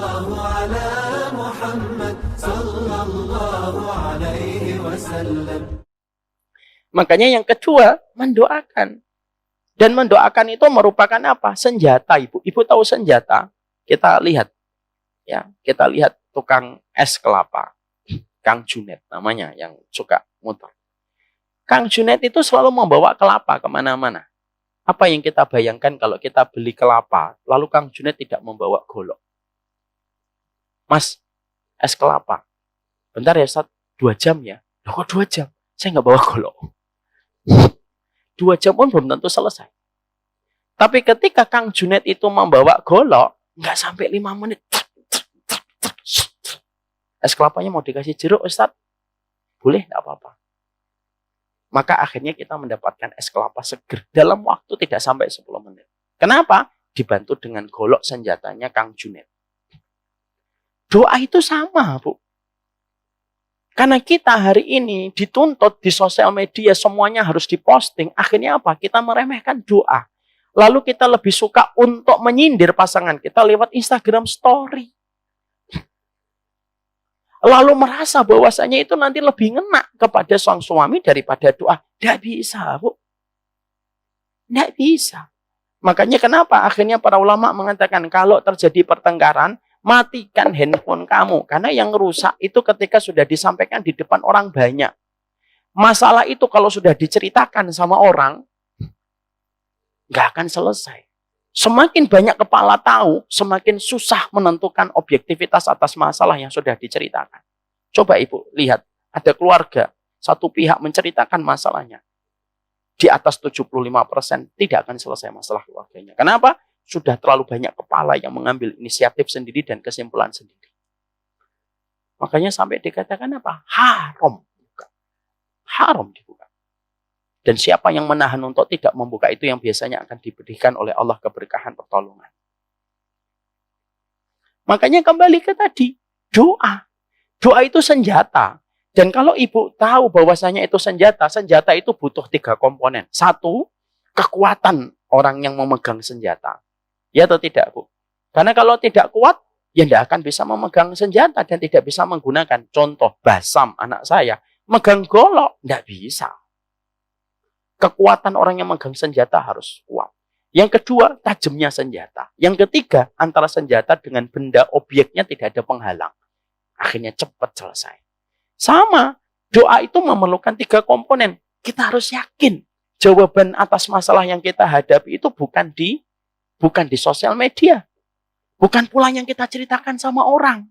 Sallallahu ala Muhammad sallallahu alaihi wasallam. Makanya yang kedua, mendoakan. Dan mendoakan itu merupakan apa? Senjata, Ibu. Ibu tahu senjata? Kita lihat. Ya, kita lihat tukang es kelapa. Kang Junet namanya yang suka muter. Kang Junet itu selalu membawa kelapa kemana-mana. Apa yang kita bayangkan kalau kita beli kelapa, lalu Kang Junet tidak membawa golok? Mas, es kelapa. Bentar ya, Ustaz. 2 jam ya? Loh, kok 2 jam? Saya nggak bawa golok. 2 jam pun belum tentu selesai. Tapi ketika Kang Junet itu membawa golok, nggak sampai 5 menit. Es kelapanya mau dikasih jeruk, Ustaz? Boleh, nggak apa-apa. Maka akhirnya kita mendapatkan es kelapa seger dalam waktu tidak sampai 10 menit. Kenapa? Dibantu dengan golok senjatanya Kang Junet. Doa itu sama, Bu. Karena kita hari ini dituntut di sosial media, semuanya harus diposting. Akhirnya apa? Kita meremehkan doa. Lalu kita lebih suka untuk menyindir pasangan kita lewat Instagram Story. Lalu merasa bahwasanya itu nanti lebih ngena kepada sang suami daripada doa. Tidak bisa, Bu. Tidak bisa. Makanya kenapa akhirnya para ulama mengatakan kalau terjadi pertengkaran, matikan handphone kamu. Karena yang rusak itu ketika sudah disampaikan di depan orang banyak. Masalah itu kalau sudah diceritakan sama orang, nggak akan selesai. Semakin banyak kepala tahu, semakin susah menentukan objektivitas atas masalah yang sudah diceritakan. Coba Ibu lihat, ada keluarga, satu pihak menceritakan masalahnya. Di atas 75% tidak akan selesai masalah keluarganya. Kenapa? Sudah terlalu banyak kepala yang mengambil inisiatif sendiri dan kesimpulan sendiri. Makanya sampai dikatakan apa? Haram. Haram dibuka. Dan siapa yang menahan untuk tidak membuka itu yang biasanya akan diberikan oleh Allah keberkahan pertolongan. Makanya kembali ke tadi, doa. Doa itu senjata. Dan kalau Ibu tahu bahwasanya itu senjata, senjata itu butuh 3 komponen. 1, kekuatan orang yang memegang senjata. Ya atau tidak, Bu? Karena kalau tidak kuat, ya tidak akan bisa memegang senjata dan tidak bisa menggunakan. Contoh, Basam, anak saya, megang golok, tidak bisa. Kekuatan orang yang megang senjata harus kuat. Yang kedua, tajamnya senjata. Yang ketiga, antara senjata dengan benda objeknya tidak ada penghalang. Akhirnya cepat selesai. Sama, doa itu memerlukan 3 komponen. Kita harus yakin jawaban atas masalah yang kita hadapi itu bukan di sosial media. Bukan pula yang kita ceritakan sama orang.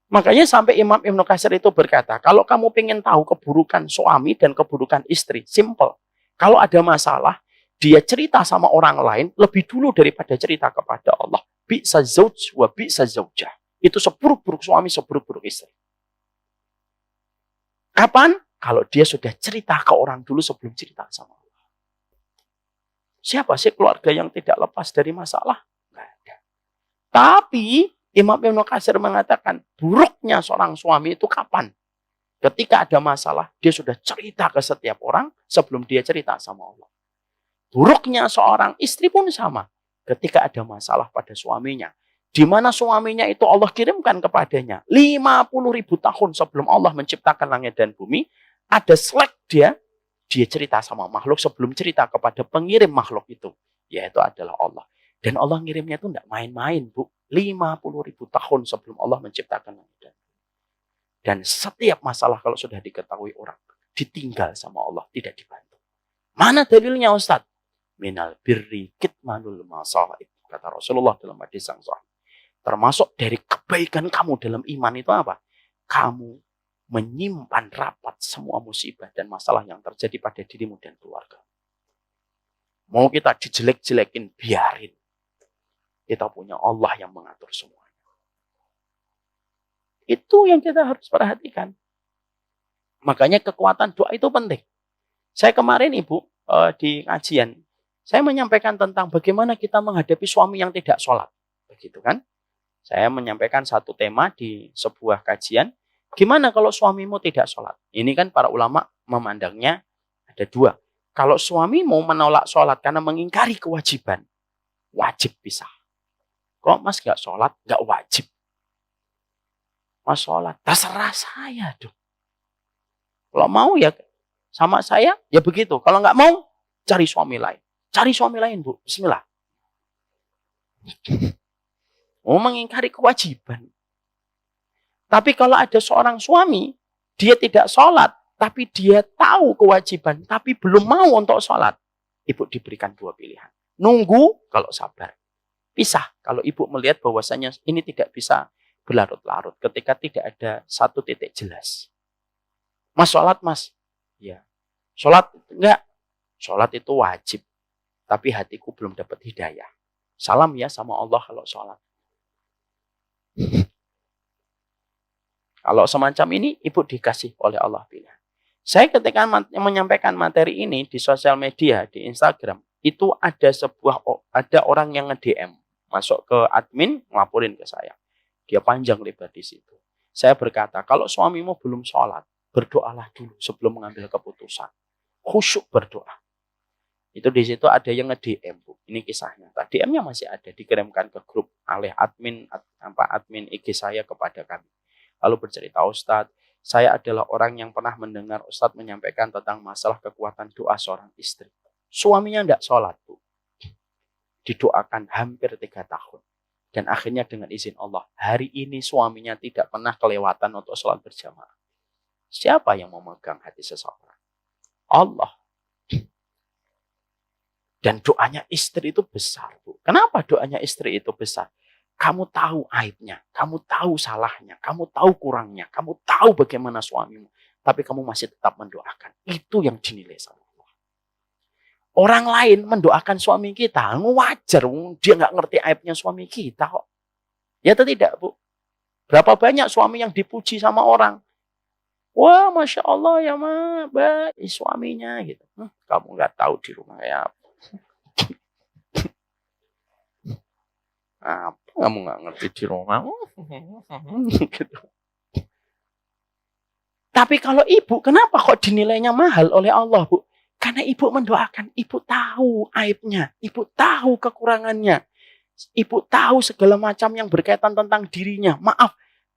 Makanya sampai Imam Ibnu Katsir itu berkata, kalau kamu ingin tahu keburukan suami dan keburukan istri, simple. Kalau ada masalah, dia cerita sama orang lain lebih dulu daripada cerita kepada Allah. Bi'sa zauj wa bi'sa zaujah. Itu seburuk-buruk suami, seburuk-buruk istri. Kapan? Kalau dia sudah cerita ke orang dulu sebelum cerita sama Allah. Siapa sih keluarga yang tidak lepas dari masalah? Nggak ada. Tapi Imam Ibnu Katsir mengatakan buruknya seorang suami itu kapan? Ketika ada masalah, dia sudah cerita ke setiap orang sebelum dia cerita sama Allah. Buruknya seorang istri pun sama. Ketika ada masalah pada suaminya, di mana suaminya itu Allah kirimkan kepadanya 50.000 tahun sebelum Allah menciptakan langit dan bumi, ada slack dia cerita sama makhluk sebelum cerita kepada pengirim makhluk itu, yaitu adalah Allah. Dan Allah ngirimnya itu tidak main-main, Bu. 50.000 tahun sebelum Allah menciptakan langit dan bumi. Dan setiap masalah kalau sudah diketahui orang, ditinggal sama Allah, tidak dibantu. Mana dalilnya, Ustaz? Minal birri kitmanul masaib, kata Rasulullah dalam hadis yang sahih. Termasuk dari kebaikan kamu dalam iman itu apa? Kamu menyimpan rapat semua musibah dan masalah yang terjadi pada dirimu dan keluarga. Mau kita dijelek-jelekin, biarin. Kita punya Allah yang mengatur semuanya. Itu yang kita harus perhatikan. Makanya kekuatan doa itu penting. Saya kemarin Ibu di kajian, saya menyampaikan tentang bagaimana kita menghadapi suami yang tidak sholat. Begitu kan? Saya menyampaikan satu tema di sebuah kajian. Gimana kalau suamimu tidak sholat? Ini kan para ulama memandangnya ada 2. Kalau suamimu menolak sholat karena mengingkari kewajiban, wajib pisah. Kok Mas gak sholat? Gak wajib. Mas sholat. Terserah saya dong. Kalau mau ya sama saya, ya begitu. Kalau nggak mau, cari suami lain. Cari suami lain, Bu. Bismillah. Mau mengingkari kewajiban. Tapi kalau ada seorang suami, dia tidak sholat, tapi dia tahu kewajiban, tapi belum mau untuk sholat. Ibu diberikan dua pilihan. Nunggu kalau sabar. Pisah kalau ibu melihat bahwasanya ini tidak bisa berlarut-larut ketika tidak ada satu titik jelas. Mas sholat mas? Ya. Sholat enggak? Sholat itu wajib. Tapi hatiku belum dapat hidayah. Salam ya sama Allah kalau sholat. Kalau semacam ini, ibu dikasih oleh Allah pilihan. Saya ketika menyampaikan materi ini di sosial media, di Instagram, itu ada orang yang nge-DM. Masuk ke admin, ngelaporin ke saya. Dia panjang lebar di situ. Saya berkata, kalau suamimu belum sholat, berdoalah dulu sebelum mengambil keputusan. Khusyuk berdoa. Itu di situ ada yang nge-DM, Bu. Ini kisahnya. DM-nya masih ada, dikirimkan ke grup oleh admin IG saya kepada kami. Lalu bercerita, Ustadz, saya adalah orang yang pernah mendengar Ustadz menyampaikan tentang masalah kekuatan doa seorang istri. Suaminya tidak sholat, Bu. Didoakan hampir 3 tahun. Dan akhirnya dengan izin Allah, hari ini suaminya tidak pernah kelewatan untuk sholat berjamaah. Siapa yang memegang hati seseorang? Allah. Dan doanya istri itu besar, Bu. Kenapa doanya istri itu besar? Kamu tahu aibnya, kamu tahu salahnya, kamu tahu kurangnya, kamu tahu bagaimana suamimu. Tapi kamu masih tetap mendoakan. Itu yang dinilai sama Allah. Orang lain mendoakan suami kita, wajar. Dia nggak ngerti aibnya suami kita kok. Ya atau tidak, Bu? Berapa banyak suami yang dipuji sama orang? Wah, Masya Allah ya ma, baik suaminya gitu. Kamu nggak tahu di rumah ya apa. Apa kamu nggak ngerti di rumah? Gitu. Tapi kalau ibu, kenapa kok dinilainya mahal oleh Allah, Bu? Karena ibu mendoakan, ibu tahu aibnya, ibu tahu kekurangannya, ibu tahu segala macam yang berkaitan tentang dirinya.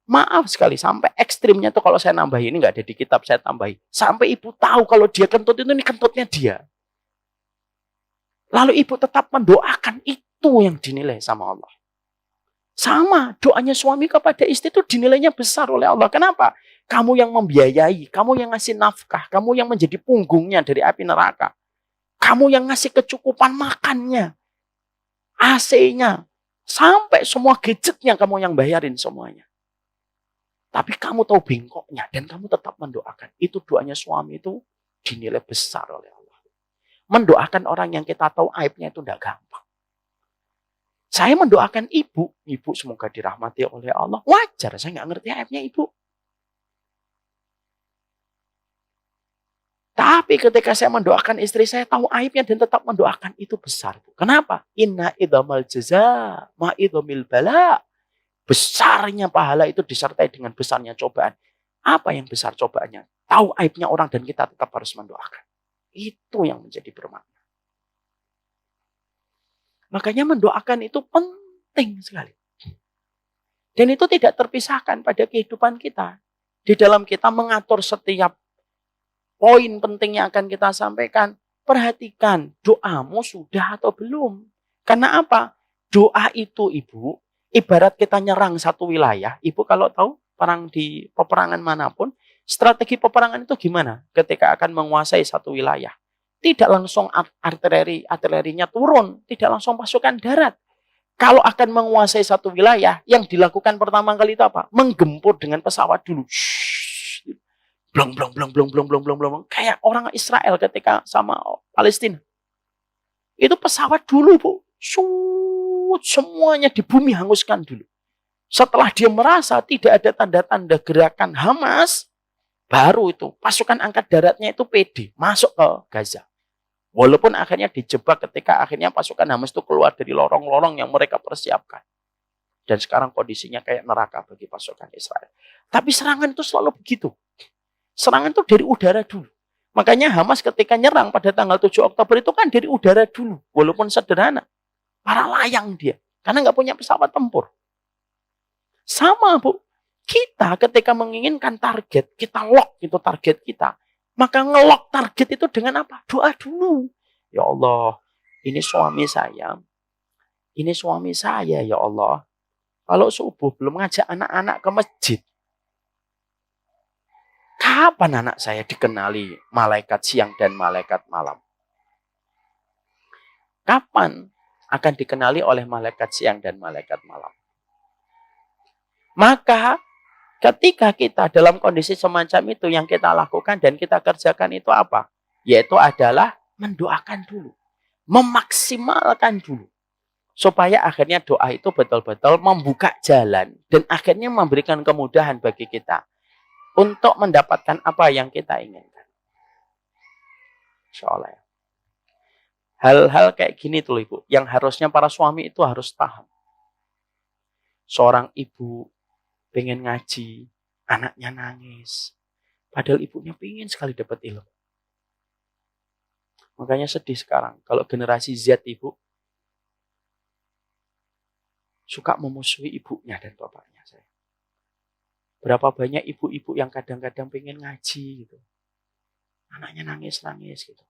Maaf sekali, sampai ekstrimnya tuh kalau saya nambahin, ini nggak ada di kitab, saya tambahin. Sampai ibu tahu kalau dia kentut itu, ini kentutnya dia. Lalu ibu tetap mendoakan, itu yang dinilai sama Allah. Sama, doanya suami kepada istri itu dinilainya besar oleh Allah. Kenapa? Kamu yang membiayai, kamu yang ngasih nafkah, kamu yang menjadi punggungnya dari api neraka. Kamu yang ngasih kecukupan makannya, AC-nya, sampai semua gadgetnya kamu yang bayarin semuanya. Tapi kamu tahu bengkoknya dan kamu tetap mendoakan. Itu doanya suami itu dinilai besar oleh Allah. Mendoakan orang yang kita tahu aibnya itu tidak gampang. Saya mendoakan ibu semoga dirahmati oleh Allah. Wajar, saya nggak ngerti aibnya ibu. Tapi ketika saya mendoakan istri saya tahu aibnya dan tetap mendoakan itu besar. Kenapa? Inna idhamal jaza ma idhamil bala. Besarnya pahala itu disertai dengan besarnya cobaan. Apa yang besar cobaannya? Tahu aibnya orang dan kita tetap harus mendoakan. Itu yang menjadi bermakna. Makanya mendoakan itu penting sekali. Dan itu tidak terpisahkan pada kehidupan kita. Di dalam kita mengatur setiap poin penting yang akan kita sampaikan, perhatikan doamu sudah atau belum. Karena apa? Doa itu ibu, ibarat kita nyerang satu wilayah. Ibu kalau tahu perang di peperangan manapun, strategi peperangan itu gimana? Ketika akan menguasai satu wilayah. Tidak langsung artilerinya turun, tidak langsung pasukan darat. Kalau akan menguasai satu wilayah, yang dilakukan pertama kali itu apa? Menggempur dengan pesawat dulu. Blong, blong, blong, blong, blong, blong, blong, blong. Kayak orang Israel ketika sama Palestina. Itu pesawat dulu, Bu. Semuanya di bumi hanguskan dulu. Setelah dia merasa tidak ada tanda-tanda gerakan Hamas, baru itu pasukan angkat daratnya itu pede masuk ke Gaza. Walaupun akhirnya dijebak ketika akhirnya pasukan Hamas itu keluar dari lorong-lorong yang mereka persiapkan. Dan sekarang kondisinya kayak neraka bagi pasukan Israel. Tapi serangan itu selalu begitu. Serangan itu dari udara dulu. Makanya Hamas ketika nyerang pada tanggal 7 Oktober itu kan dari udara dulu. Walaupun sederhana. Para layang dia. Karena nggak punya pesawat tempur. Sama, Bu. Kita ketika menginginkan target, kita lock itu target kita. Maka ngelock target itu dengan apa? Doa dulu. Ya Allah, ini suami saya. Ini suami saya, ya Allah. Kalau subuh belum ngajak anak-anak ke masjid. Kapan anak saya dikenali malaikat siang dan malaikat malam? Kapan akan dikenali oleh malaikat siang dan malaikat malam? Maka ketika kita dalam kondisi semacam itu yang kita lakukan dan kita kerjakan itu apa? Yaitu adalah mendoakan dulu. Memaksimalkan dulu. Supaya akhirnya doa itu betul-betul membuka jalan. Dan akhirnya memberikan kemudahan bagi kita. Untuk mendapatkan apa yang kita inginkan. Insya Allah ya. Hal-hal kayak gini tuh Ibu. Yang harusnya para suami itu harus paham. Seorang ibu pengen ngaji. Anaknya nangis. Padahal ibunya pengen sekali dapat ilmu. Makanya sedih sekarang. Kalau generasi Z Ibu. Suka memusuhi ibunya dan bapaknya. Saya. Berapa banyak ibu-ibu yang kadang-kadang pengen ngaji gitu. Anaknya nangis-nangis gitu.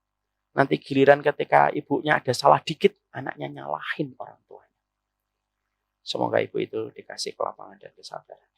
Nanti giliran ketika ibunya ada salah dikit, anaknya nyalahin orang tuanya. Semoga ibu itu dikasih kelapangan dan kesabaran.